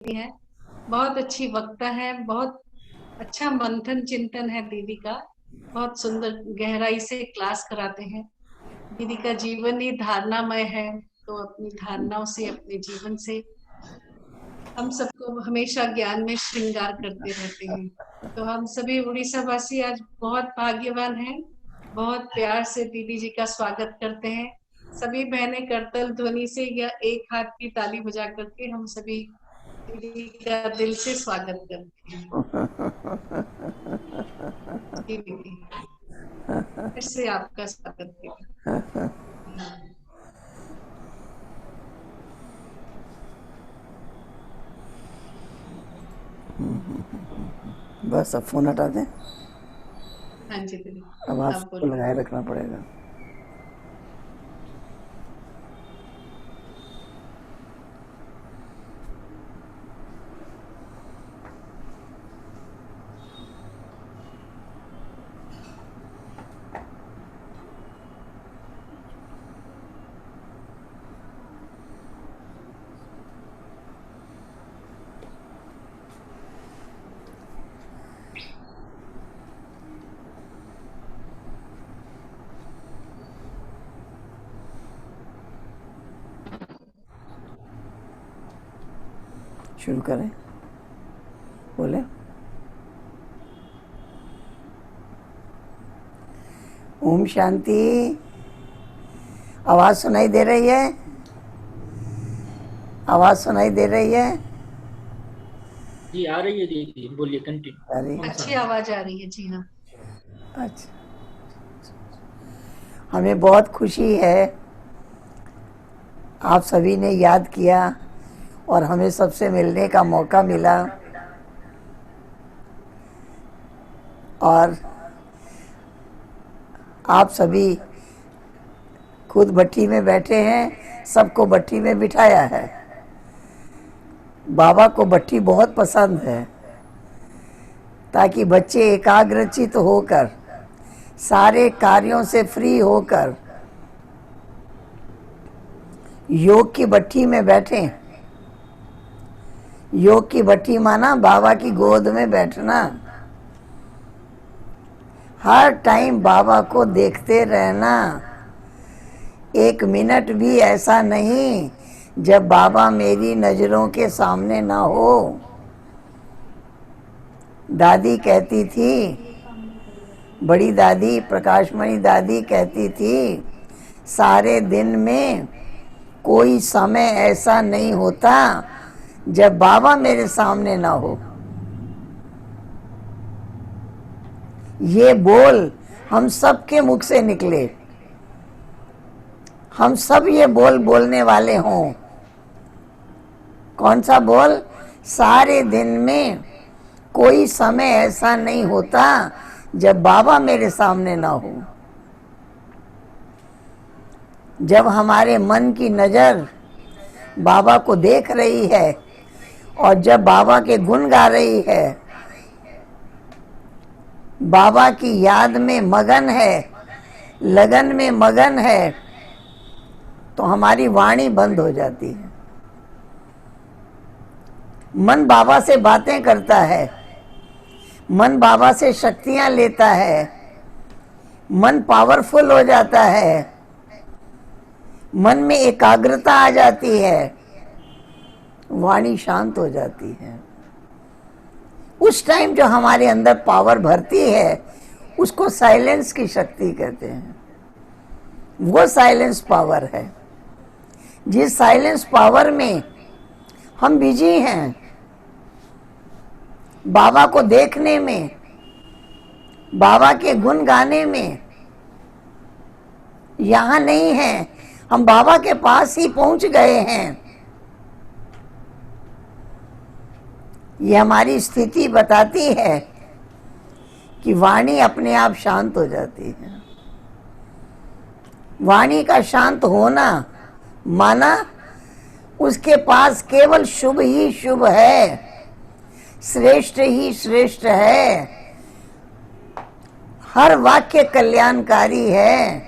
है। बहुत अच्छी वक्ता है। बहुत अच्छा मंथन चिंतन है दीदी का। बहुत सुंदर गहराई से क्लास कराते हैं। दीदी का जीवन ही धारणामय है, तो अपनी धारणाओं से, अपने जीवन से हम सबको हमेशा ज्ञान में श्रृंगार करते रहते हैं। तो हम सभी उड़ीसा वासी आज बहुत भाग्यवान हैं। बहुत प्यार से दीदी जी का स्वागत करते हैं। सभी बहनें करतल ध्वनि से या एक हाथ की ताली बजा करके हम सभी दीदी का दिल से स्वागत करते हैं। जी दीदी, फिर से आपका स्वागत है। बस अब फ़ोन हटा दें। हाँ जी दीदी, आवाज़ आप को बोलिए। लगाए रखना पड़ेगा। शुरू करें, बोले। ओम शांति। आवाज़ सुनाई दे रही है? आवाज़ सुनाई दे रही है? जी आ रही है दीदी, बोलिए कंटिन्यू। अरे अच्छी आवाज आ रही है जी। हाँ, अच्छा, हमें बहुत खुशी है आप सभी ने याद किया और हमें सबसे मिलने का मौका मिला। और आप सभी खुद भट्टी में बैठे हैं, सबको भट्टी में बिठाया है। बाबा को भट्टी बहुत पसंद है, ताकि बच्चे एकाग्रचित होकर, सारे कार्यों से फ्री होकर योग की भट्टी में बैठें। योग की भट्टी माना बाबा की गोद में बैठना, हर टाइम बाबा को देखते रहना। एक मिनट भी ऐसा नहीं जब बाबा मेरी नज़रों के सामने ना हो। दादी कहती थी, बड़ी दादी प्रकाशमणि दादी कहती थी, सारे दिन में कोई समय ऐसा नहीं होता जब बाबा मेरे सामने ना हो। ये बोल हम सब के मुख से निकले, हम सब ये बोल बोलने वाले हों। कौन सा बोल? सारे दिन में कोई समय ऐसा नहीं होता जब बाबा मेरे सामने ना हो। जब हमारे मन की नज़र बाबा को देख रही है और जब बाबा के गुण गा रही है, बाबा की याद में मगन है, लगन में मगन है, तो हमारी वाणी बंद हो जाती है। मन बाबा से बातें करता है, मन बाबा से शक्तियां लेता है, मन पावरफुल हो जाता है, मन में एकाग्रता आ जाती है, वाणी शांत हो जाती है। उस टाइम जो हमारे अंदर पावर भरती है उसको साइलेंस की शक्ति कहते हैं। वो साइलेंस पावर है। जिस साइलेंस पावर में हम बिजी हैं, बाबा को देखने में, बाबा के गुण गाने में, यहाँ नहीं है, हम बाबा के पास ही पहुंच गए हैं। ये हमारी स्थिति बताती है कि वाणी अपने आप शांत हो जाती है। वाणी का शांत होना माना उसके पास केवल शुभ ही शुभ है, श्रेष्ठ ही श्रेष्ठ है, हर वाक्य कल्याणकारी है,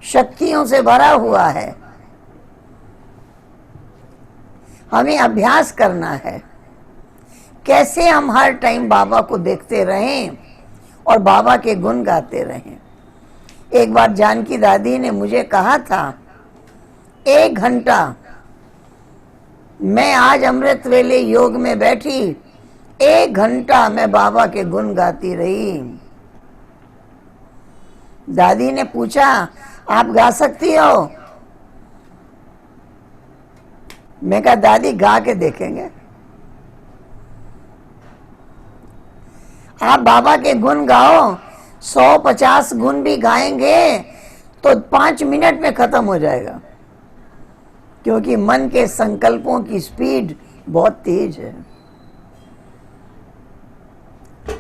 शक्तियों से भरा हुआ है। हमें अभ्यास करना है कैसे हम हर टाइम बाबा को देखते रहें और बाबा के गुण गाते रहें। एक बार जानकी दादी ने मुझे कहा था, 1 घंटा मैं आज अमृत वेले योग में बैठी, 1 घंटा मैं बाबा के गुण गाती रही। दादी ने पूछा, आप गा सकती हो? मैं कहा, दादी गा के देखेंगे। आप बाबा के गुण गाओ, 150 गुण भी गाएंगे तो 5 मिनट में खत्म हो जाएगा, क्योंकि मन के संकल्पों की स्पीड बहुत तेज है।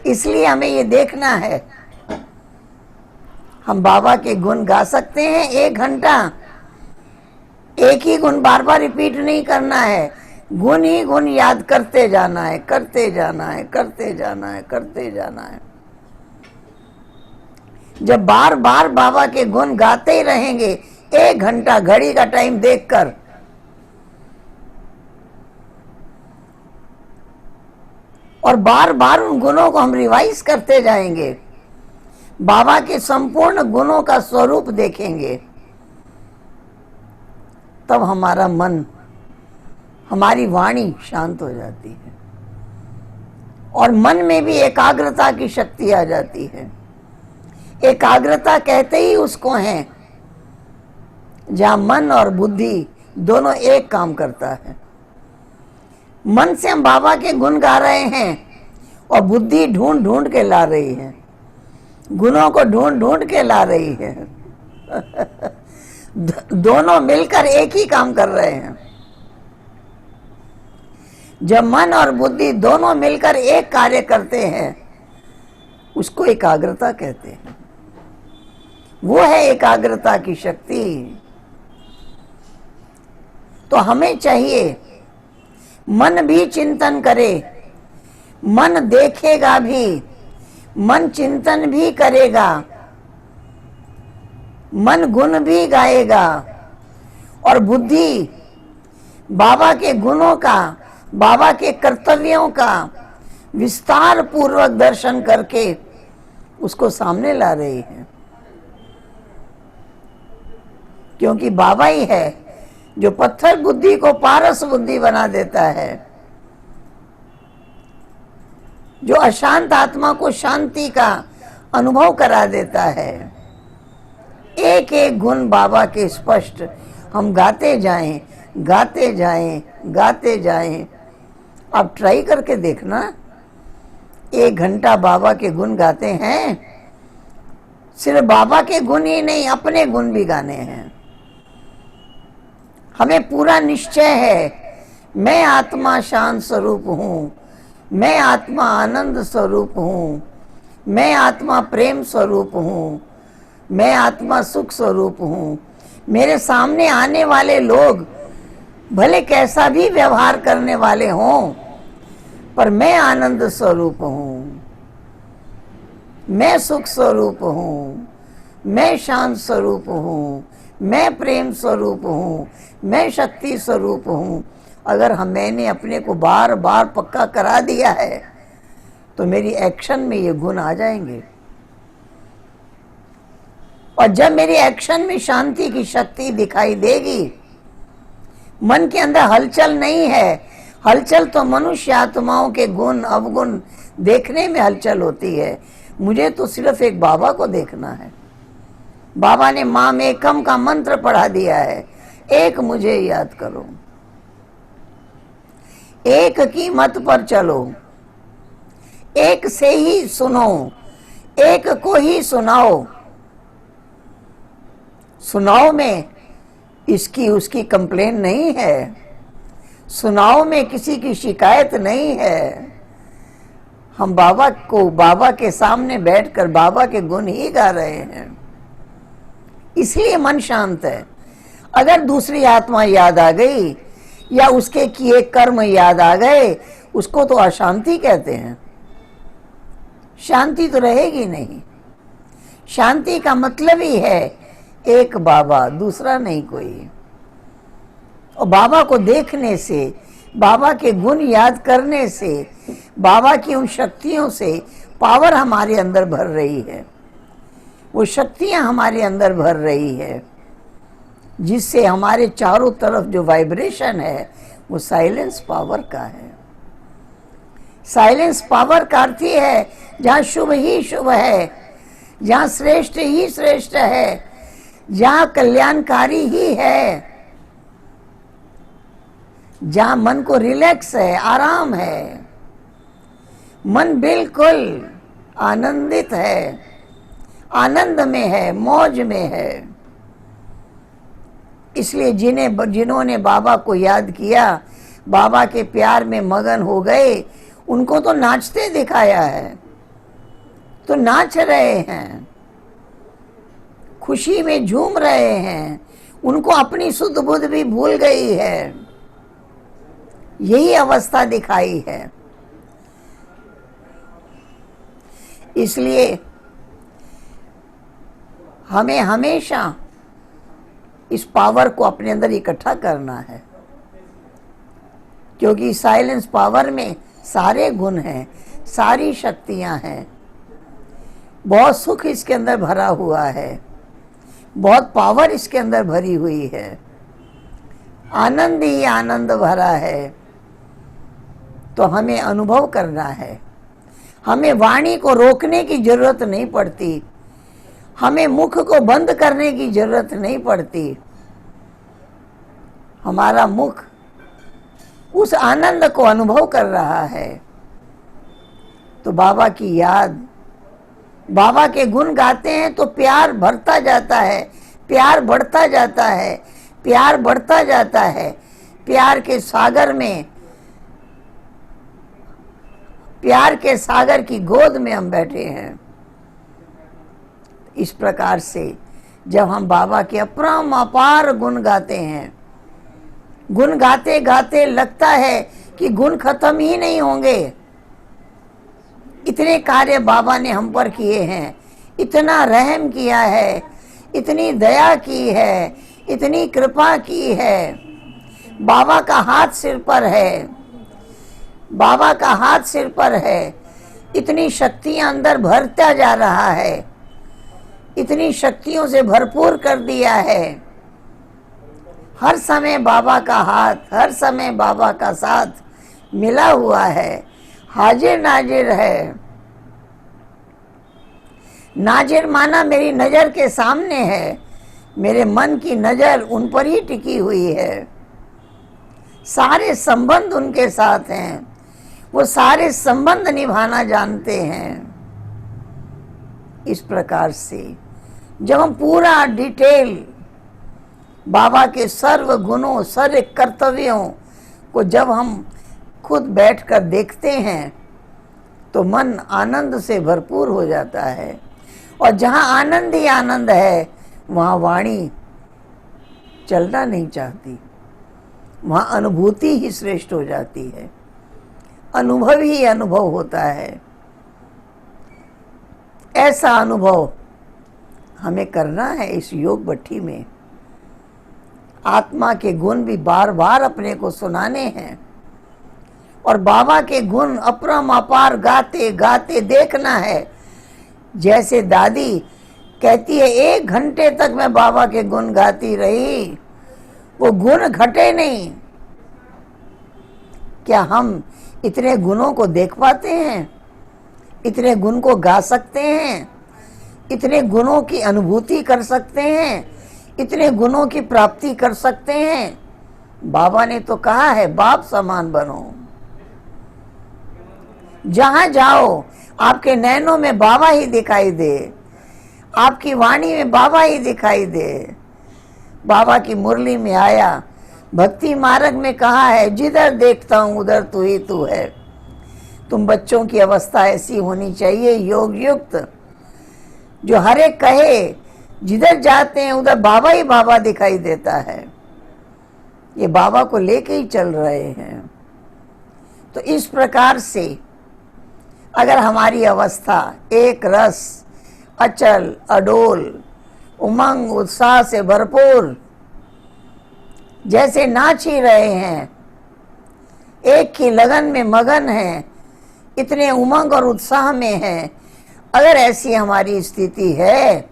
इसलिए हमें ये देखना है, हम बाबा के गुण गा सकते हैं 1 घंटा। एक ही गुण बार बार रिपीट नहीं करना है, गुण ही गुण याद करते जाना है, करते जाना है, करते जाना है, करते जाना है। जब बार बार बाबा के गुण गाते ही रहेंगे 1 घंटा घड़ी का टाइम देखकर, और बार बार उन गुणों को हम रिवाइज करते जाएंगे, बाबा के संपूर्ण गुणों का स्वरूप देखेंगे, तब हमारा मन, हमारी वाणी शांत हो जाती है और मन में भी एकाग्रता की शक्ति आ जाती है। एकाग्रता कहते ही उसको है जहां मन और बुद्धि दोनों एक काम करता है। मन से हम बाबा के गुण गा रहे हैं और बुद्धि ढूंढ ढूंढ के ला रही है, गुणों को ढूंढ ढूंढ के ला रही है। दोनों मिलकर एक ही काम कर रहे हैं। जब मन और बुद्धि दोनों मिलकर एक कार्य करते हैं, उसको एकाग्रता कहते हैं। वो है एकाग्रता की शक्ति। तो हमें चाहिए मन भी चिंतन करे, मन देखेगा भी, मन चिंतन भी करेगा, मन गुण भी गाएगा, और बुद्धि बाबा के गुणों का, बाबा के कर्तव्यों का विस्तार पूर्वक दर्शन करके उसको सामने ला रही है। क्योंकि बाबा ही है जो पत्थर बुद्धि को पारस बुद्धि बना देता है, जो अशांत आत्मा को शांति का अनुभव करा देता है। एक एक गुण बाबा के स्पष्ट हम गाते जाएं, गाते जाएं, गाते जाएं। अब ट्राई करके देखना, 1 घंटा बाबा के गुण गाते हैं, सिर्फ बाबा के गुण ही नहीं, अपने गुण भी गाने हैं। हमें पूरा निश्चय है, मैं आत्मा शांत स्वरूप हूँ, मैं आत्मा आनंद स्वरूप हूँ, मैं आत्मा प्रेम स्वरूप हूँ, मैं आत्मा सुख स्वरूप हूँ। मेरे सामने आने वाले लोग भले कैसा भी व्यवहार करने वाले हों, पर मैं आनंद स्वरूप हूँ, मैं सुख स्वरूप हूँ, मैं शांत स्वरूप हूँ, मैं प्रेम स्वरूप हूँ, मैं शक्ति स्वरूप हूँ। अगर मैंने अपने को बार बार पक्का करा दिया है तो मेरी एक्शन में ये गुण आ जाएंगे। और जब मेरी एक्शन में शांति की शक्ति दिखाई देगी, मन के अंदर हलचल नहीं है। हलचल तो मनुष्य आत्माओं के गुण अवगुण देखने में हलचल होती है। मुझे तो सिर्फ एक बाबा को देखना है। बाबा ने माम एकम का मंत्र पढ़ा दिया है, एक मुझे याद करो, एक की मत पर चलो, एक से ही सुनो, एक को ही सुनाओ। सुनाओ में इसकी उसकी कंप्लेन नहीं है, सुनाओ में किसी की शिकायत नहीं है। हम बाबा को, बाबा के सामने बैठकर बाबा के गुण ही गा रहे हैं, इसलिए मन शांत है। अगर दूसरी आत्मा याद आ गई या उसके किए कर्म याद आ गए, उसको तो अशांति कहते हैं। शांति तो रहेगी नहीं। शांति का मतलब ही है एक बाबा, दूसरा नहीं कोई। और बाबा को देखने से बाबा के गुण याद करने से, बाबा की उन शक्तियों से पावर हमारे अंदर भर रही है, वो शक्तियां हमारे अंदर भर रही है, जिससे हमारे चारों तरफ जो वाइब्रेशन है वो साइलेंस पावर का है। साइलेंस पावर का अर्थ ही है जहाँ शुभ ही शुभ है, जहाँ श्रेष्ठ ही श्रेष्ठ है, जहाँ कल्याणकारी ही है, जहाँ मन को रिलैक्स है, आराम है, मन बिल्कुल आनंदित है, आनंद में है, मौज में है। इसलिए जिन्होंने बाबा को याद किया, बाबा के प्यार में मगन हो गए, उनको तो नाचते दिखाया है, तो नाच रहे हैं, खुशी में झूम रहे हैं, उनको अपनी सुध बुध भी भूल गई है, यही अवस्था दिखाई है। इसलिए हमें हमेशा इस पावर को अपने अंदर इकट्ठा करना है, क्योंकि साइलेंस पावर में सारे गुण हैं, सारी शक्तियां हैं, बहुत सुख इसके अंदर भरा हुआ है, बहुत पावर इसके अंदर भरी हुई है, आनंद ही आनंद भरा है। तो हमें अनुभव करना है, हमें वाणी को रोकने की जरूरत नहीं पड़ती, हमें मुख को बंद करने की जरूरत नहीं पड़ती। हमारा मुख उस आनंद को अनुभव कर रहा है। तो बाबा की याद, बाबा के गुण गाते हैं तो प्यार भरता जाता है, प्यार बढ़ता जाता है, प्यार बढ़ता जाता है। प्यार के सागर में, प्यार के सागर की गोद में हम बैठे हैं। इस प्रकार से जब हम बाबा के अपरम अपार गुण गाते हैं, गुण गाते गाते लगता है कि गुण खत्म ही नहीं होंगे। इतने कार्य बाबा ने हम पर किए हैं, इतना रहम किया है, इतनी दया की है, इतनी कृपा की है। बाबा का हाथ सिर पर है, बाबा का हाथ सिर पर है, इतनी शक्तियां अंदर भरता जा रहा है, इतनी शक्तियों से भरपूर कर दिया है। हर समय बाबा का हाथ, हर समय बाबा का साथ मिला हुआ है, हाजिर नाजिर है। नाजिर माना मेरी नजर के सामने है, मेरे मन की नजर उन पर ही टिकी हुई है, सारे संबंध उनके साथ हैं, वो सारे संबंध निभाना जानते हैं। इस प्रकार से जब हम पूरा डिटेल बाबा के सर्व गुणों, सर्व कर्तव्यों को जब हम खुद बैठकर देखते हैं तो मन आनंद से भरपूर हो जाता है। और जहाँ आनंद ही आनंद है वहाँ वाणी चलना नहीं चाहती, वहाँ अनुभूति ही श्रेष्ठ हो जाती है, अनुभव ही अनुभव होता है। ऐसा अनुभव हमें करना है इस योग भट्ठी में। आत्मा के गुण भी बार बार अपने को सुनाने हैं और बाबा के गुण अपरम अपार गाते गाते देखना है। जैसे दादी कहती है 1 घंटे तक मैं बाबा के गुण गाती रही, वो गुण घटे नहीं। क्या हम इतने गुणों को देख पाते हैं? इतने गुण को गा सकते हैं? इतने गुणों की अनुभूति कर सकते हैं? इतने गुणों की प्राप्ति कर सकते हैं? बाबा ने तो कहा है बाप समान बनो। जहां जाओ आपके नैनों में बाबा ही दिखाई दे, आपकी वाणी में बाबा ही दिखाई दे। बाबा की मुरली में आया, भक्ति मार्ग में कहा है जिधर देखता हूं उधर तू ही तू है। तुम बच्चों की अवस्था ऐसी होनी चाहिए योग युक्त, जो हर एक कहे जिधर जाते हैं उधर बाबा ही बाबा दिखाई देता है। ये बाबा को लेके ही चल रहे हैं। तो इस प्रकार से अगर हमारी अवस्था एक रस, अचल, अडोल, उमंग, उत्साह से भरपूर, जैसे नाच ही रहे हैं, एक की लगन में मगन हैं, इतने उमंग और उत्साह में हैं। अगर ऐसी हमारी स्थिति है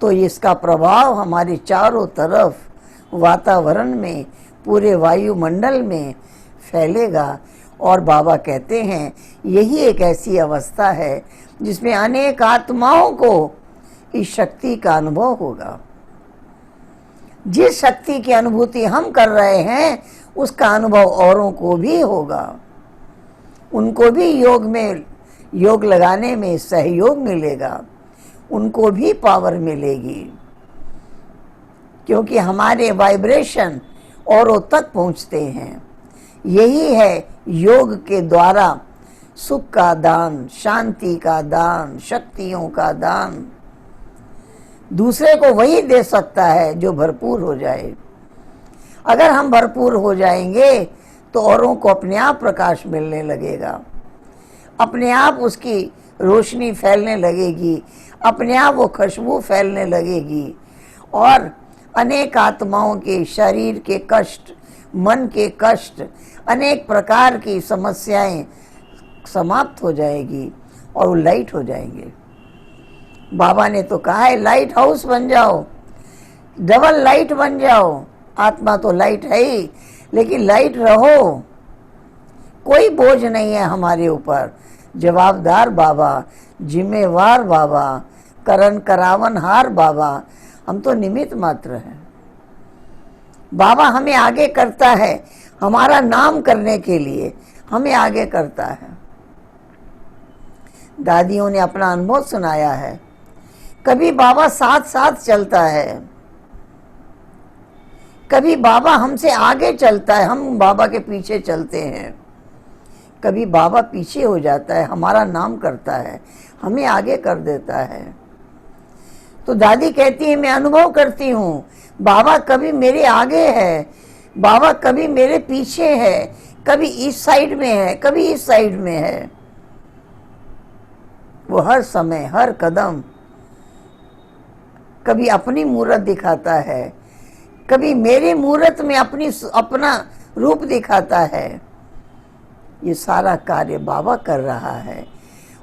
तो इसका प्रभाव हमारे चारों तरफ वातावरण में, पूरे वायुमंडल में फैलेगा। और बाबा कहते हैं यही एक ऐसी अवस्था है जिसमें अनेक आत्माओं को इस शक्ति का अनुभव होगा। जिस शक्ति की अनुभूति हम कर रहे हैं उसका अनुभव औरों को भी होगा। उनको भी योग लगाने में सहयोग मिलेगा, उनको भी पावर मिलेगी, क्योंकि हमारे वाइब्रेशन औरों तक पहुंचते हैं। यही है योग के द्वारा सुख का दान, शांति का दान, शक्तियों का दान। दूसरे को वही दे सकता है जो भरपूर हो जाए। अगर हम भरपूर हो जाएंगे तो औरों को अपने आप प्रकाश मिलने लगेगा, अपने आप उसकी रोशनी फैलने लगेगी, अपने आप वो खुशबू फैलने लगेगी और अनेक आत्माओं के शरीर के कष्ट, मन के कष्ट, अनेक प्रकार की समस्याएं समाप्त हो जाएगी और वो लाइट हो जाएंगे। बाबा ने तो कहा है लाइट हाउस बन जाओ, डबल लाइट बन जाओ। आत्मा तो लाइट है ही, लेकिन लाइट रहो। कोई बोझ नहीं है हमारे ऊपर। जवाबदार बाबा, जिम्मेवार बाबा, करन करावन हार बाबा, हम तो निमित्त मात्र हैं। बाबा हमें आगे करता है, हमारा नाम करने के लिए हमें आगे करता है। दादियों ने अपना अनुभव सुनाया है। कभी बाबा साथ साथ चलता है, कभी बाबा हमसे आगे चलता है, हम बाबा के पीछे चलते हैं। कभी बाबा पीछे हो जाता है, हमारा नाम करता है, हमें आगे कर देता है। तो दादी कहती है मैं अनुभव करती हूँ, बाबा कभी मेरे आगे है, बाबा कभी मेरे पीछे है, कभी इस साइड में है, कभी इस साइड में है। वो हर समय, हर कदम कभी अपनी मूरत दिखाता है, कभी मेरे मूरत में अपना रूप दिखाता है। ये सारा कार्य बाबा कर रहा है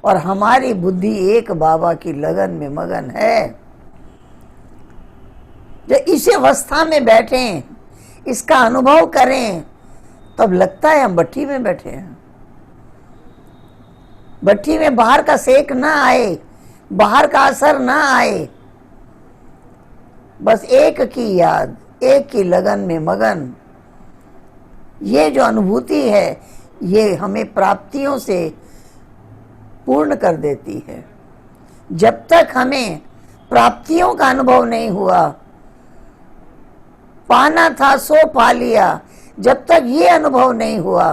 और हमारी बुद्धि एक बाबा की लगन में मगन है। जब इस अवस्था में बैठें, इसका अनुभव करें, तब लगता है हम भट्ठी में बैठे हैं। भट्ठी में बाहर का सेक ना आए, बाहर का असर ना आए, बस एक की याद, एक की लगन में मगन। ये जो अनुभूति है ये हमें प्राप्तियों से पूर्ण कर देती है। जब तक हमें प्राप्तियों का अनुभव नहीं हुआ, पाना था सो पा लिया, जब तक ये अनुभव नहीं हुआ,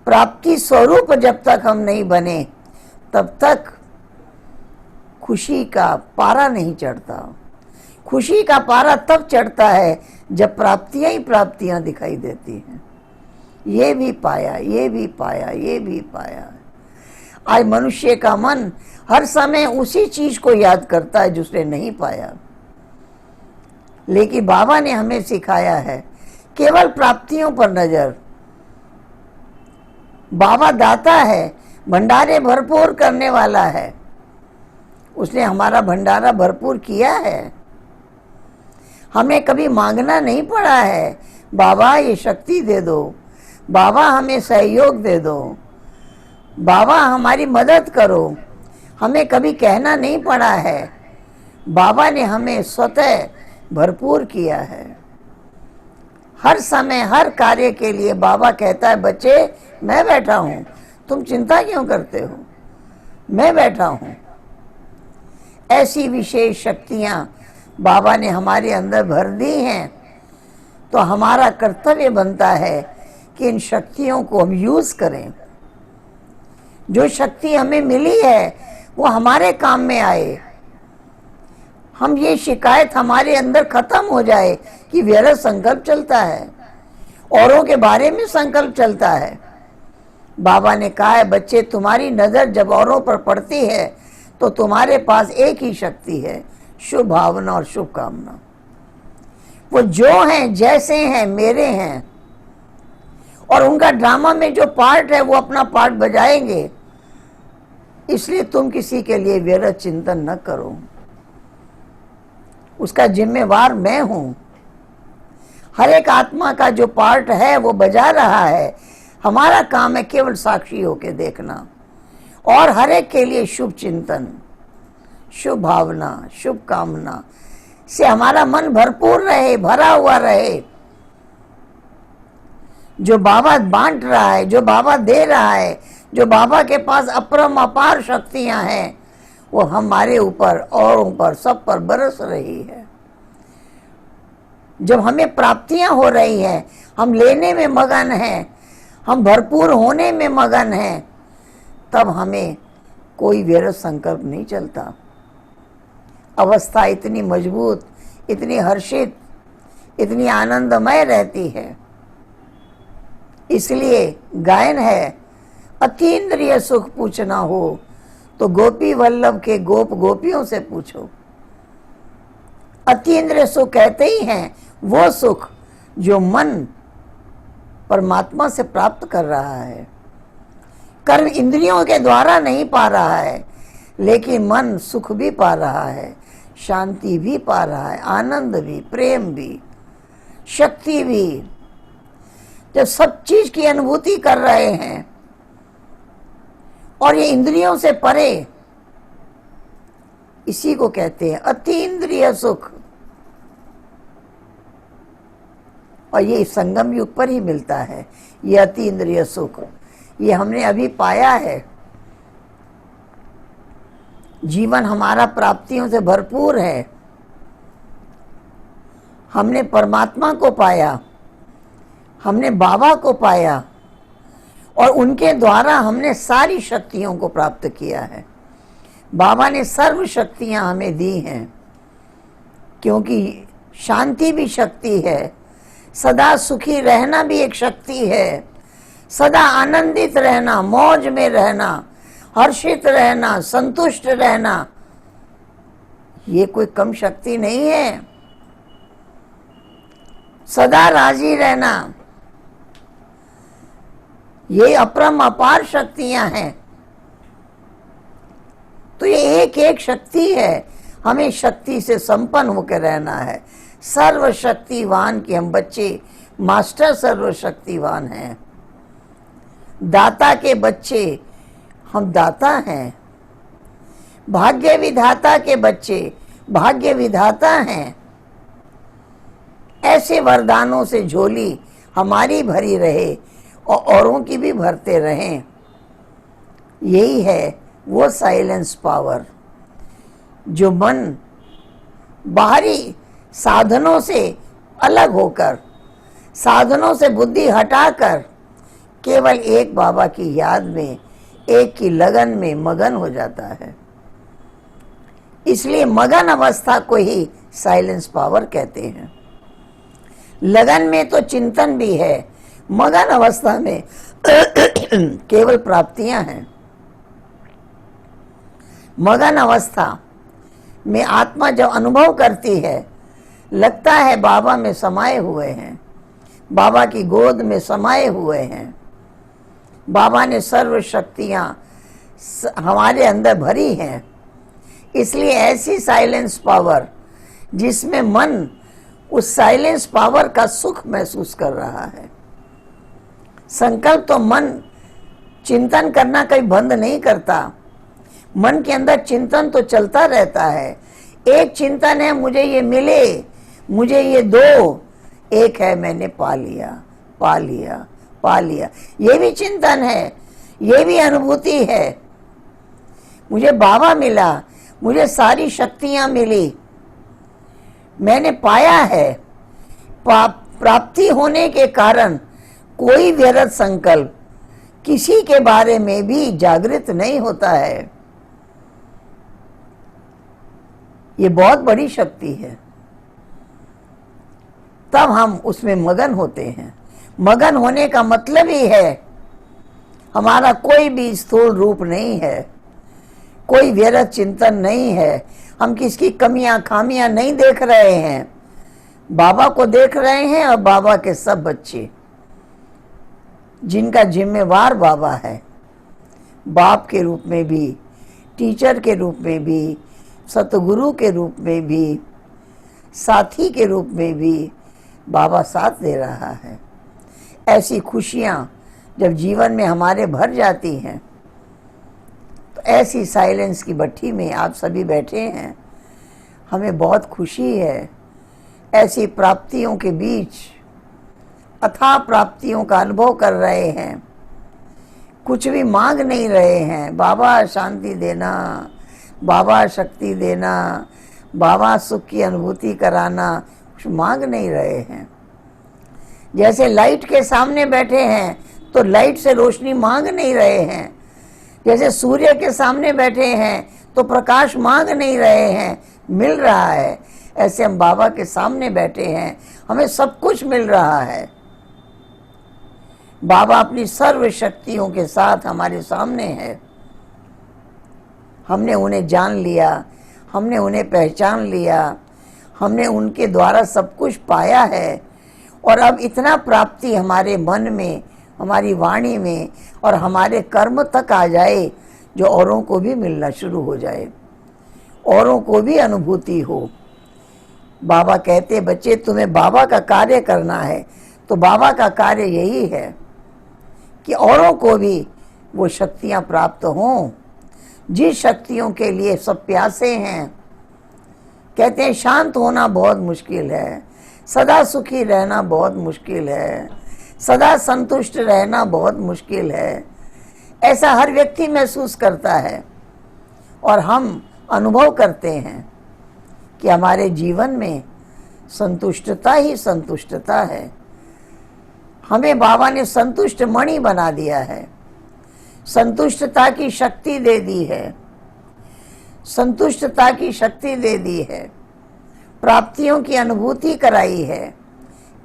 प्राप्ति स्वरूप जब तक हम नहीं बने, तब तक खुशी का पारा नहीं चढ़ता। खुशी का पारा तब चढ़ता है जब प्राप्तियां ही प्राप्तियां दिखाई देती हैं। ये भी पाया, ये भी पाया, ये भी पाया। आज मनुष्य का मन हर समय उसी चीज को याद करता है जो उसने नहीं पाया। लेकिन बाबा ने हमें सिखाया है केवल प्राप्तियों पर नजर। बाबा दाता है, भंडारे भरपूर करने वाला है। उसने हमारा भंडारा भरपूर किया है। हमें कभी मांगना नहीं पड़ा है, बाबा ये शक्ति दे दो, बाबा हमें सहयोग दे दो, बाबा हमारी मदद करो। हमें कभी कहना नहीं पड़ा है, बाबा ने हमें स्वतः भरपूर किया है। हर समय हर कार्य के लिए बाबा कहता है बच्चे मैं बैठा हूं, तुम चिंता क्यों करते हो, मैं बैठा हूं। ऐसी विशेष शक्तियां बाबा ने हमारे अंदर भर दी हैं। तो हमारा कर्तव्य बनता है कि इन शक्तियों को हम यूज करें। जो शक्ति हमें मिली है वो हमारे काम में आए। हम ये शिकायत हमारे अंदर खत्म हो जाए कि व्यर्थ संकल्प चलता है, औरों के बारे में संकल्प चलता है। बाबा ने कहा है बच्चे तुम्हारी नजर जब औरों पर पड़ती है तो तुम्हारे पास एक ही शक्ति है, शुभ भावना और शुभकामना। वो जो हैं जैसे हैं मेरे हैं, और उनका ड्रामा में जो पार्ट है वो अपना पार्ट बजाएंगे। इसलिए तुम किसी के लिए व्यर्थ चिंतन न करो, उसका जिम्मेवार मैं हूं। हर एक आत्मा का जो पार्ट है वो बजा रहा है, हमारा काम है केवल साक्षी होके देखना और हर एक के लिए शुभ चिंतन, शुभ भावना, शुभ कामना से हमारा मन भरपूर रहे, भरा हुआ रहे। जो बाबा बांट रहा है, जो बाबा दे रहा है, जो बाबा के पास अपरम अपार शक्तियां हैं, वो हमारे ऊपर और ऊपर सब पर बरस रही है। जब हमें प्राप्तियां हो रही हैं, हम लेने में मगन हैं, हम भरपूर होने में मगन हैं, तब हमें कोई व्यर्थ संकल्प नहीं चलता। अवस्था इतनी मजबूत, इतनी हर्षित, इतनी आनंदमय रहती है। इसलिए गायन है, अतीन्द्रिय सुख पूछना हो तो गोपी वल्लभ के गोप गोपियों से पूछो। अतीन्द्रिय सुख कहते ही हैं वो सुख जो मन परमात्मा से प्राप्त कर रहा है, कर्म इंद्रियों के द्वारा नहीं पा रहा है, लेकिन मन सुख भी पा रहा है, शांति भी पा रहा है, आनंद भी, प्रेम भी, शक्ति भी। जब सब चीज की अनुभूति कर रहे हैं और ये इंद्रियों से परे, इसी को कहते हैं अतीन्द्रिय सुख। और ये संगम युग पर ही मिलता है ये अतीन्द्रिय सुख। ये हमने अभी पाया है। जीवन हमारा प्राप्तियों से भरपूर है। हमने परमात्मा को पाया, हमने बाबा को पाया और उनके द्वारा हमने सारी शक्तियों को प्राप्त किया है। बाबा ने सर्व शक्तियां हमें दी हैं, क्योंकि शांति भी शक्ति है, सदा सुखी रहना भी एक शक्ति है, सदा आनंदित रहना, मौज में रहना, हर्षित रहना, संतुष्ट रहना, ये कोई कम शक्ति नहीं है। सदा राजी रहना, ये अपरम अपार शक्तियां हैं। तो ये एक एक शक्ति है, हमें शक्ति से संपन्न होकर रहना है। सर्वशक्तिवान के हम बच्चे, मास्टर सर्वशक्तिवान हैं। दाता के बच्चे हम दाता हैं। भाग्य विधाता के बच्चे भाग्य विधाता हैं। ऐसे वरदानों से झोली हमारी भरी रहे और औरों की भी भरते रहें। यही है वो साइलेंस पावर जो मन बाहरी साधनों से अलग होकर, साधनों से बुद्धि हटाकर केवल एक बाबा की याद में, एक की लगन में मगन हो जाता है। इसलिए मगन अवस्था को ही साइलेंस पावर कहते हैं। लगन में तो चिंतन भी है, मगन अवस्था में केवल प्राप्तियां हैं। मगन अवस्था में आत्मा जब अनुभव करती है, लगता है बाबा में समाये हुए हैं, बाबा की गोद में समाये हुए हैं। बाबा ने सर्व शक्तियां हमारे अंदर भरी हैं। इसलिए ऐसी साइलेंस पावर जिसमें मन उस साइलेंस पावर का सुख महसूस कर रहा है। संकल्प तो मन चिंतन करना कहीं बंद नहीं करता। मन के अंदर चिंतन तो चलता रहता है। एक चिंतन है मुझे ये मिले, मुझे ये दो, एक है मैंने पा लिया, पा लिया, पा लिया। ये भी चिंतन है, ये भी अनुभूति है। मुझे बाबा मिला, मुझे सारी शक्तियां मिली, मैंने पाया है। प्राप्ति होने के कारण कोई व्यर्थ संकल्प किसी के बारे में भी जागृत नहीं होता है। ये बहुत बड़ी शक्ति है। तब हम उसमें मगन होते हैं। मगन होने का मतलब ही है हमारा कोई भी स्थूल रूप नहीं है, कोई व्यर्थ चिंतन नहीं है, हम किसकी कमियां खामियां नहीं देख रहे हैं, बाबा को देख रहे हैं और बाबा के सब बच्चे। जिनका जिम्मेवार बाबा है, बाप के रूप में भी, टीचर के रूप में भी, सतगुरु के रूप में भी, साथी के रूप में भी बाबा साथ दे रहा है। ऐसी खुशियाँ जब जीवन में हमारे भर जाती हैं, तो ऐसी साइलेंस की भट्टी में आप सभी बैठे हैं, हमें बहुत खुशी है। ऐसी प्राप्तियों के बीच अथाह प्राप्तियों का अनुभव कर रहे हैं, कुछ भी मांग नहीं रहे हैं। बाबा शांति देना, बाबा शक्ति देना, बाबा सुख की अनुभूति कराना, कुछ मांग नहीं रहे हैं। जैसे लाइट के सामने बैठे हैं तो लाइट से रोशनी मांग नहीं रहे हैं। जैसे सूर्य के सामने बैठे हैं तो प्रकाश मांग नहीं रहे हैं, मिल रहा है। ऐसे हम बाबा के सामने बैठे हैं, हमें सब कुछ मिल रहा है। बाबा अपनी सर्व शक्तियों के साथ हमारे सामने है। हमने उन्हें जान लिया, हमने उन्हें पहचान लिया, हमने उनके द्वारा सब कुछ पाया है। और अब इतना प्राप्ति हमारे मन में, हमारी वाणी में और हमारे कर्म तक आ जाए, जो औरों को भी मिलना शुरू हो जाए, औरों को भी अनुभूति हो। बाबा कहते, बच्चे तुम्हें बाबा का कार्य करना है। तो बाबा का कार्य यही है कि औरों को भी वो शक्तियाँ प्राप्त हों, जिस शक्तियों के लिए सब प्यासे हैं। कहते हैं शांत होना बहुत मुश्किल है, सदा सुखी रहना बहुत मुश्किल है, सदा संतुष्ट रहना बहुत मुश्किल है। ऐसा हर व्यक्ति महसूस करता है और हम अनुभव करते हैं कि हमारे जीवन में संतुष्टता ही संतुष्टता है। हमें बाबा ने संतुष्ट मणि बना दिया है, संतुष्टता की शक्ति दे दी है, संतुष्टता की शक्ति दे दी है, प्राप्तियों की अनुभूति कराई है।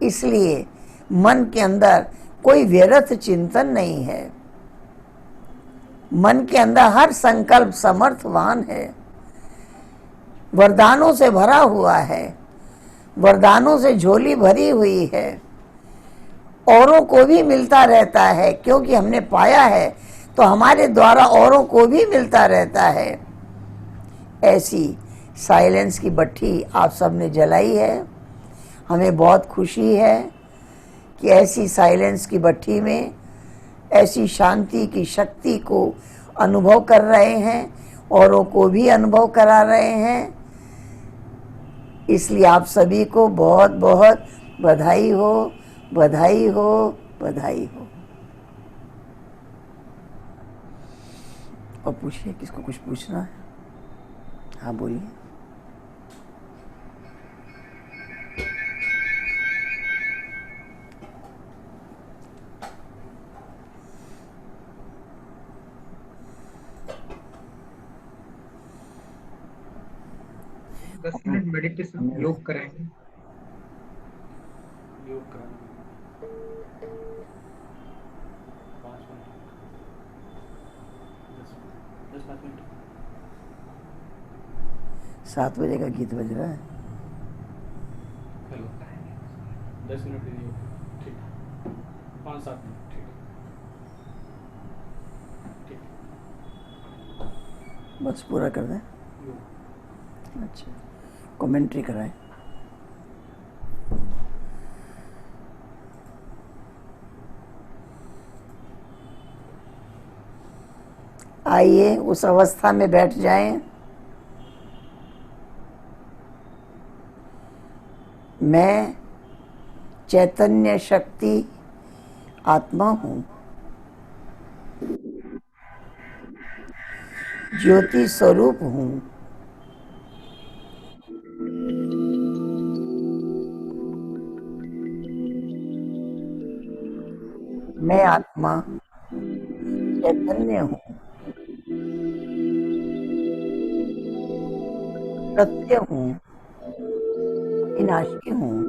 इसलिए मन के अंदर कोई व्यर्थ चिंतन नहीं है। मन के अंदर हर संकल्प समर्थवान है, वरदानों से भरा हुआ है, वरदानों से झोली भरी हुई है। औरों को भी मिलता रहता है, क्योंकि हमने पाया है तो हमारे द्वारा औरों को भी मिलता रहता है। ऐसी साइलेंस की भट्टी आप सबने जलाई है। हमें बहुत खुशी है कि ऐसी साइलेंस की भट्टी में ऐसी शांति की शक्ति को अनुभव कर रहे हैं, औरों को भी अनुभव करा रहे हैं। इसलिए आप सभी को बहुत बहुत बधाई हो, बधाई हो, बधाई हो। और पूछिए, किसको कुछ पूछना है? हाँ बोलिए। दस मिनट मेडिटेशन योग करेंगे। योग कराना 5 मिनट, 10-5 मिनट। 7 बजे का गीत बज रहा है। हेलो, 10 मिनट के लिए ठीक, 5-7 मिनट ठीक ठीक। बस पूरा कर दें। योग अच्छा, कमेंट्री कराएं। आइए उस अवस्था में बैठ जाएं। मैं चैतन्य शक्ति आत्मा हूँ, ज्योति स्वरूप हूँ। मैं आत्मा चैतन्य हूँ, सत्य हूँ, विनाशी हूँ।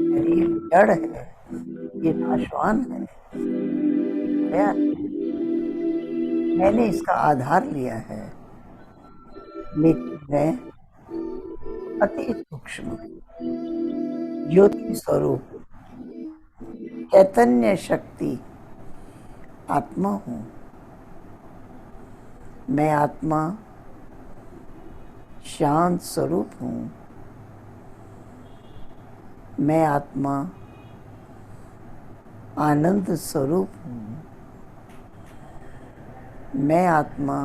शरीर जड़ है, ये नाशवान है, गया है। मैंने इसका आधार लिया है, लेकिन मैं अति सूक्ष्म ज्योति स्वरूप चैतन्य शक्ति आत्मा हूँ। मैं आत्मा शांत स्वरूप हूँ। मैं आत्मा आनंद स्वरूप हूँ। मैं आत्मा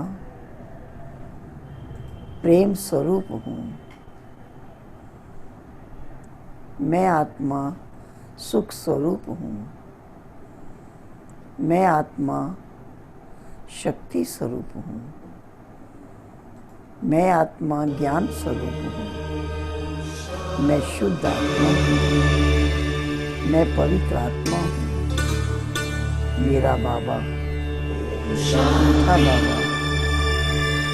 प्रेम स्वरूप हूँ। मैं आत्मा सुख स्वरूप हूँ। मैं आत्मा शक्ति स्वरूप हूँ। मैं आत्मा ज्ञान स्वरूप हूँ। मैं शुद्ध आत्मा हूँ। मैं पवित्र आत्मा हूँ। मेरा बाबा मीठा बाबा,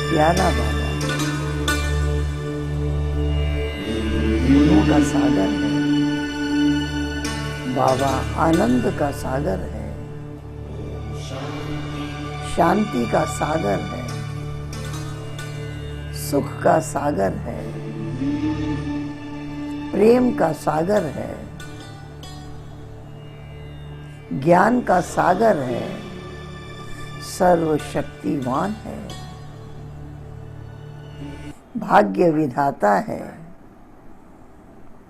प्यारा बाबा, गुणों का सागर है। बाबा आनंद का सागर है, शांति का सागर है, सुख का सागर है, प्रेम का सागर है, ज्ञान का सागर है, सर्वशक्तिवान है, भाग्य विधाता है,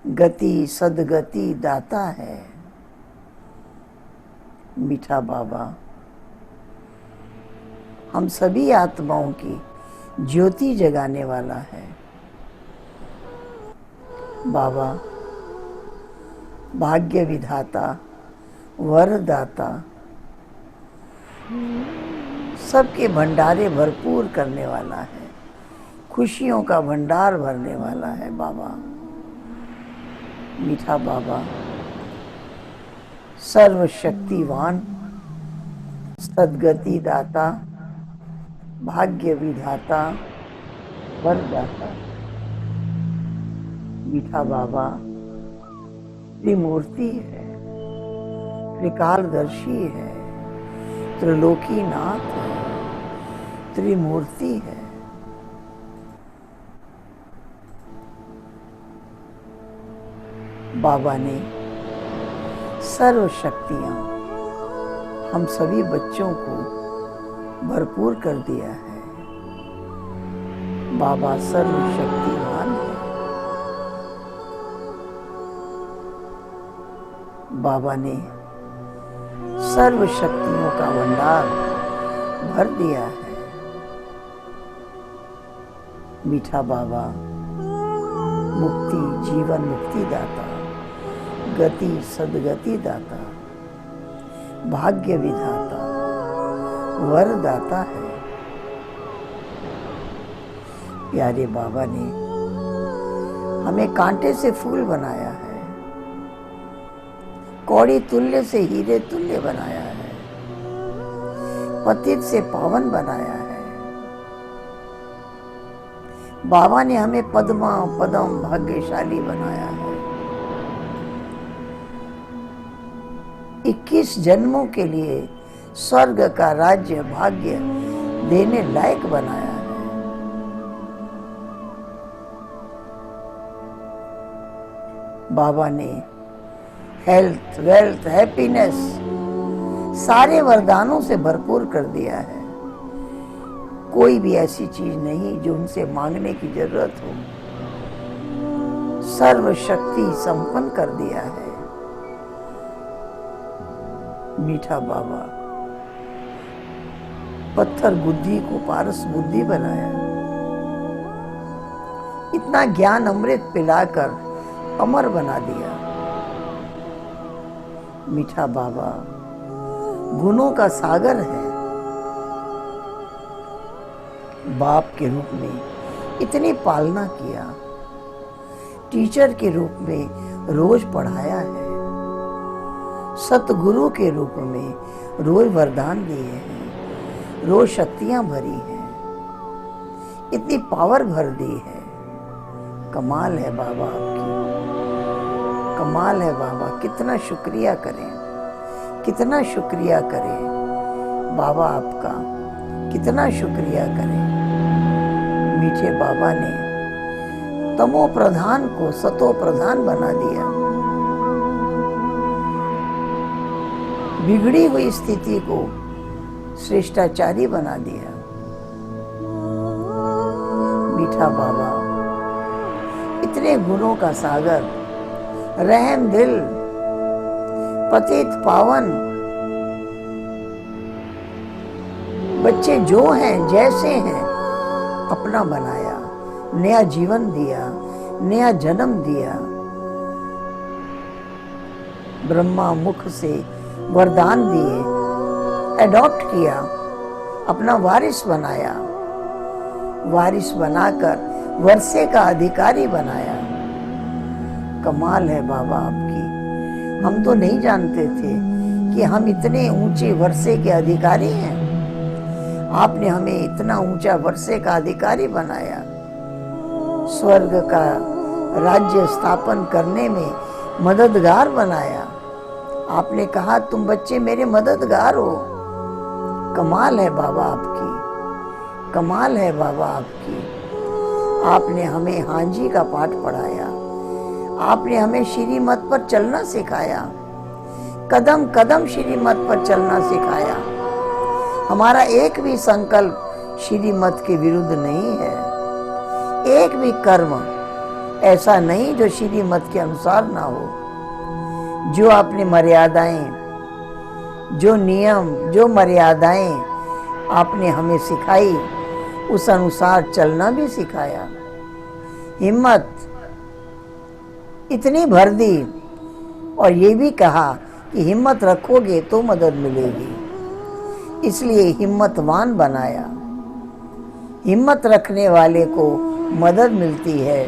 गति सदगति दाता है। मीठा बाबा हम सभी आत्माओं की ज्योति जगाने वाला है। बाबा भाग्य विधाता, वरदाता, सबके भंडारे भरपूर करने वाला है, खुशियों का भंडार भरने वाला है बाबा। मीठा बाबा सर्वशक्तिवान, सद्गति दाता, भाग्य विधाता, वरदाता। मीठा बाबा त्रिमूर्ति है, त्रिकालदर्शी है, त्रिलोकीनाथ है, त्रिमूर्ति है। बाबा ने सर्व शक्तियां हम सभी बच्चों को भरपूर कर दिया है। बाबा सर्वशक्तिवान है। बाबा ने सर्व शक्तियों का भंडार भर दिया है। मीठा बाबा मुक्ति, जीवन मुक्ति दाता, गति सदगति दाता, भाग्य विधाता, वरदाता है। प्यारे बाबा ने हमें कांटे से फूल बनाया है, कौड़ी तुल्य से हीरे तुल्य बनाया है, पतित से पावन बनाया है। बाबा ने हमें पद्मा पदम भाग्यशाली बनाया है। 21 जन्मों के लिए स्वर्ग का राज्य भाग्य देने लायक बनाया है। बाबा ने हेल्थ, वेल्थ, हैप्पीनेस सारे वरदानों से भरपूर कर दिया है। कोई भी ऐसी चीज नहीं जो उनसे मांगने की जरूरत हो। सर्व शक्ति संपन्न कर दिया है। मीठा बाबा पत्थर बुद्धि को पारस बुद्धि बनाया। इतना ज्ञान अमृत पिलाकर अमर बना दिया। मीठा बाबा गुणों का सागर है। बाप के रूप में इतनी पालना किया, टीचर के रूप में रोज पढ़ाया है, सतगुरु के रूप में रोज वरदान दिए हैं, रोज शक्तियां भरी हैं, इतनी पावर भर दी है। कमाल है बाबा आपकी, कमाल है बाबा। कितना शुक्रिया करें, कितना शुक्रिया करें बाबा आपका, कितना शुक्रिया करें। मीठे बाबा ने तमो प्रधान को सतो प्रधान बना दिया। बिगड़ी हुई स्थिति को श्रेष्ठाचारी बना दिया। मीठा बाबा, इतने गुणों का सागर, रहम दिल, पतित पावन, बच्चे जो हैं जैसे हैं अपना बनाया, नया जीवन दिया, नया जन्म दिया। ब्रह्मा मुख से वरदान दिए, एडॉप्ट किया, अपना वारिस बनाया, वारिस बनाकर वर्षे का अधिकारी बनाया। कमाल है बाबा आपकी। हम तो नहीं जानते थे कि हम इतने ऊंचे वर्षे के अधिकारी हैं। आपने हमें इतना ऊंचा वर्षे का अधिकारी बनाया, स्वर्ग का राज्य स्थापन करने में मददगार बनाया। आपने कहा तुम बच्चे मेरे मददगार हो। कमाल है बाबा आपकी, कमाल है बाबा आपकी। आपने हमें हांजी का पाठ पढ़ाया, आपने हमें श्रीमत पर चलना सिखाया, कदम कदम श्रीमत पर चलना सिखाया। हमारा एक भी संकल्प श्रीमत के विरुद्ध नहीं है, एक भी कर्म ऐसा नहीं जो श्रीमत के अनुसार ना हो। जो आपने मर्यादाएं, जो नियम, जो मर्यादाएं आपने हमें सिखाई, उस अनुसार चलना भी सिखाया। हिम्मत इतनी भर दी और ये भी कहा कि हिम्मत रखोगे तो मदद मिलेगी, इसलिए हिम्मतवान बनाया। हिम्मत रखने वाले को मदद मिलती है,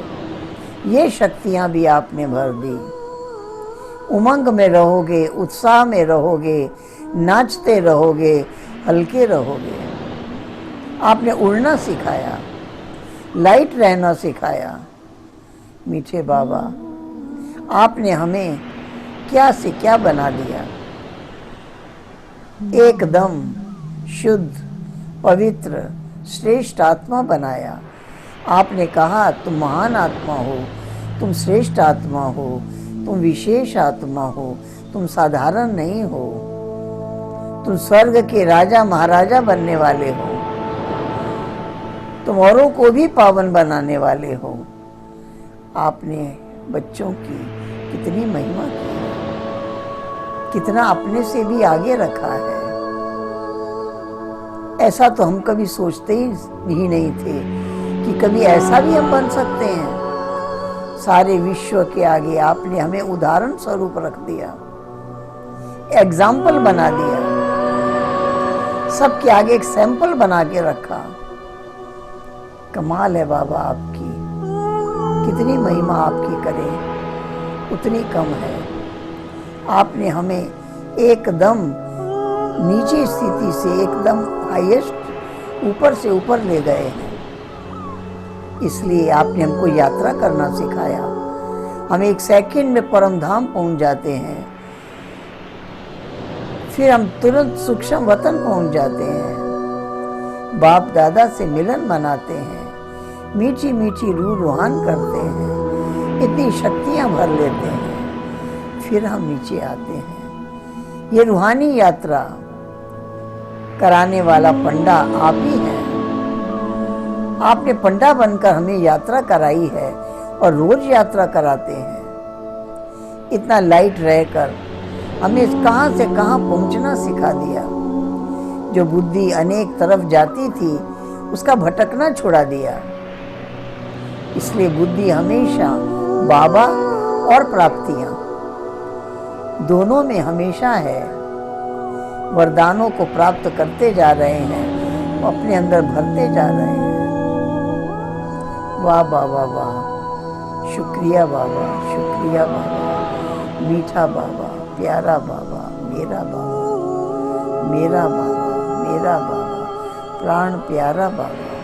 ये शक्तियां भी आपने भर दी। उमंग में रहोगे, उत्साह में रहोगे, नाचते रहोगे, हल्के रहोगे। आपने उड़ना सिखाया, लाइट रहना सिखाया। मीठे बाबा, आपने हमें क्या से क्या बना दिया। एकदम शुद्ध, पवित्र, श्रेष्ठ आत्मा बनाया। आपने कहा तुम महान आत्मा हो, तुम श्रेष्ठ आत्मा हो, तुम विशेष आत्मा हो, तुम साधारण नहीं हो, तुम स्वर्ग के राजा महाराजा बनने वाले हो, तुम औरों को भी पावन बनाने वाले हो। आपने बच्चों की कितनी महिमा की है, कितना अपने से भी आगे रखा है। ऐसा तो हम कभी सोचते ही नहीं थे कि कभी ऐसा भी हम बन सकते हैं। सारे विश्व के आगे आपने हमें उदाहरण स्वरूप रख दिया, एग्जाम्पल बना दिया, सबके आगे एक सैंपल बना के रखा। कमाल है बाबा आपकी, कितनी महिमा आपकी करें उतनी कम है। आपने हमें एकदम नीची स्थिति से एकदम हाईएस्ट ऊपर से ऊपर ले गए हैं। इसलिए आपने हमको यात्रा करना सिखाया। हम एक सेकंड में परम धाम पहुंच जाते हैं, फिर हम तुरंत सूक्ष्म वतन पहुंच जाते हैं, बाप दादा से मिलन मनाते हैं, मीठी मीठी रूह रूहान करते हैं, इतनी शक्तियां भर लेते हैं, फिर हम नीचे आते हैं। ये रूहानी यात्रा कराने वाला पंडा आप ही हैं। आपने पंडा बनकर हमें यात्रा कराई है और रोज यात्रा कराते हैं। इतना लाइट रहकर हमें कहां से कहां पहुंचना सिखा दिया। जो बुद्धि अनेक तरफ जाती थी उसका भटकना छुड़ा दिया। इसलिए बुद्धि हमेशा बाबा और प्राप्तियां दोनों में हमेशा है। वरदानों को प्राप्त करते जा रहे हैं, अपने अंदर भरते जा रहे हैं। वाह बाबा वाह, शुक्रिया बाबा, शुक्रिया बाबा, मीठा बाबा, प्यारा बाबा, मेरा बाबा, मेरा बाबा, मेरा बाबा, प्राण प्यारा बाबा,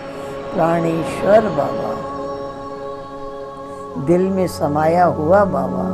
प्राणेश्वर बाबा, दिल में समाया हुआ बाबा।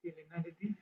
ये लेना दीदी।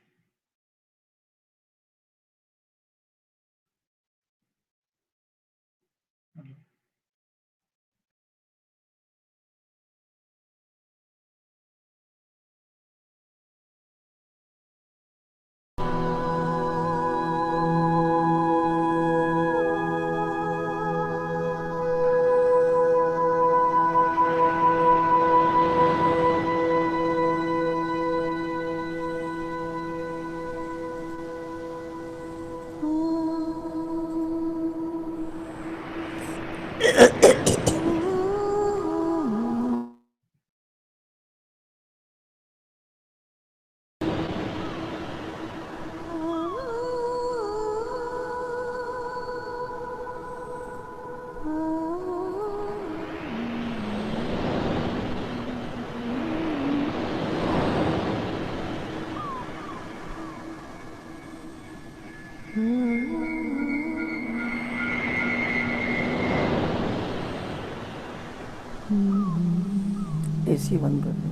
एसी बंद कर दो।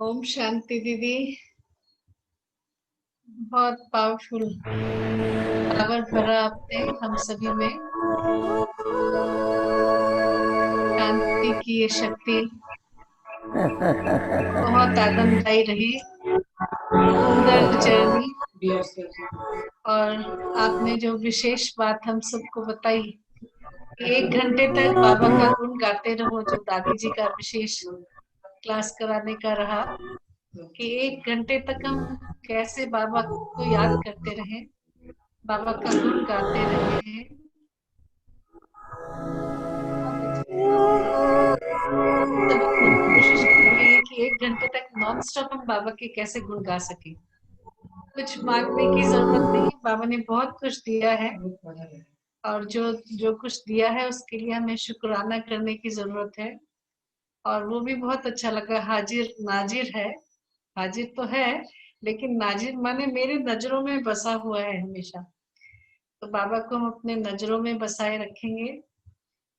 ओम शांति दीदी। बहुत पावरफुल पावर भरा आपने हम सभी में। शांति की ये शक्ति बहुत आनंददायी रही, सुंदर जर्नी। और आपने जो विशेष बात हम सबको बताई कि 1 घंटे तक बाबा का गुण गाते रहो, जो दादी जी का विशेष क्लास कराने का रहा कि 1 घंटे तक हम कैसे बाबा को याद करते रहे, बाबा का गुण गाते रहे। सभी कोशिश करेंगे ये कि 1 घंटे तक नॉन स्टॉप हम बाबा के कैसे गुण गा सके। कुछ मांगने की जरूरत नहीं, बाबा ने बहुत कुछ दिया है और जो जो कुछ दिया है उसके लिए हमें शुक्राना करने की जरूरत है। और वो भी बहुत अच्छा लगा, हाजिर नाजिर है। हाजिर तो है लेकिन नाजिर माने मेरे नजरों में बसा हुआ है हमेशा। तो बाबा को हम अपने नजरों में बसाए रखेंगे।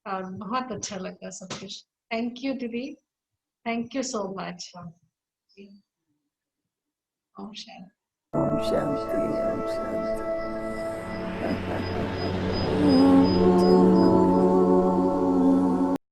और बहुत अच्छा लगा सब कुछ। थैंक यू दीदी, थैंक यू सो मच। ओम शांति। ओम शांति, ओम शांति।